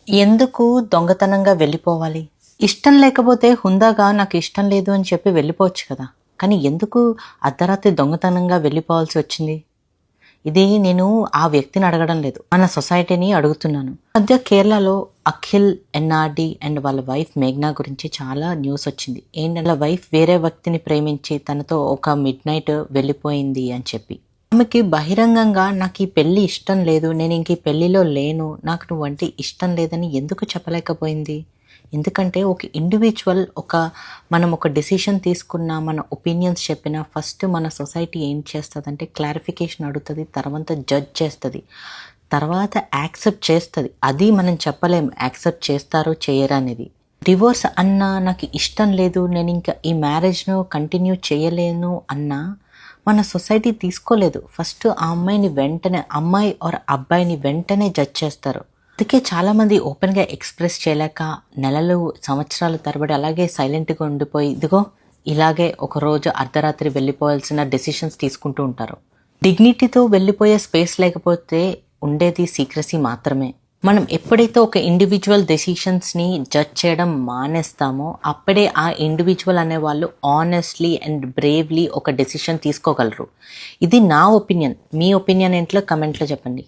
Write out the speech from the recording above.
ఎందుకు దొంగతనంగా వెళ్ళిపోవాలి? ఇష్టం లేకపోతే హుందాగా నాకు ఇష్టం లేదు అని చెప్పి వెళ్ళిపోవచ్చు కదా! కానీ ఎందుకు అర్ధరాత్రి దొంగతనంగా వెళ్ళిపోవాల్సి వచ్చింది? ఇది నేను ఆ వ్యక్తిని అడగడం లేదు. మన సొసైటీని అడుగుతున్నాను. మధ్య కేరళలో అఖిల్ ఎన్ఆర్‌డి అండ్ వాళ్ళ వైఫ్ మేఘ్నా గురించి చాలా న్యూస్ వచ్చింది. ఏంటంటే వాళ్ళ వైఫ్ వేరే వ్యక్తిని ప్రేమించి తనతో ఒక మిడ్‌నైట్ వెళ్ళిపోయింది అని చెప్పి. ఆమెకి బహిరంగంగా నాకు ఈ పెళ్లి ఇష్టం లేదు, నేను ఇంక ఈ పెళ్లిలో లేను, నాకు నువ్వంటే ఇష్టం లేదని ఎందుకు చెప్పలేకపోయింది? ఎందుకంటే ఒక ఇండివిజువల్ మనం ఒక డెసిషన్ తీసుకున్నా, మన ఒపీనియన్స్ చెప్పినా ఫస్ట్ మన సొసైటీ ఏం చేస్తుందంటే క్లారిఫికేషన్ అడుగుతుంది, తర్వాత జడ్జ్ చేస్తుంది, తర్వాత యాక్సెప్ట్ చేస్తుంది. అది మనం చెప్పలేము యాక్సెప్ట్ చేస్తారో చేయరా అనేది. డివోర్స్ అన్నా, నాకు ఇష్టం లేదు, నేను ఇంకా ఈ మ్యారేజ్ను కంటిన్యూ చేయలేను అన్నా మన సొసైటీ తీసుకోలేదు. ఫస్ట్ ఆ అమ్మాయి ఆర్ అబ్బాయిని వెంటనే జడ్జ్ చేస్తారు. అందుకే చాలామంది ఓపెన్గా ఎక్స్ప్రెస్ చేయలేక నెలలు సంవత్సరాల తరబడి అలాగే సైలెంట్గా ఉండిపోయి ఇదిగో ఇలాగే ఒకరోజు అర్ధరాత్రి వెళ్ళిపోవాల్సిన డెసిషన్స్ తీసుకుంటూ ఉంటారు. డిగ్నిటీతో వెళ్ళిపోయే స్పేస్ లేకపోతే ఉండేది సీక్రసీ మాత్రమే. మనం ఎప్పుడైతే ఒక ఇండివిజువల్ డెసిషన్స్ని జడ్జ్ చేయడం మానేస్తామో అప్పుడే ఆ ఇండివిజువల్ అనేవాళ్ళు ఆనెస్ట్లీ అండ్ బ్రేవ్లీ ఒక డెసిషన్ తీసుకోగలరు. ఇది నా ఒపీనియన్. మీ ఒపీనియన్ ఏంటో కమెంట్లో చెప్పండి.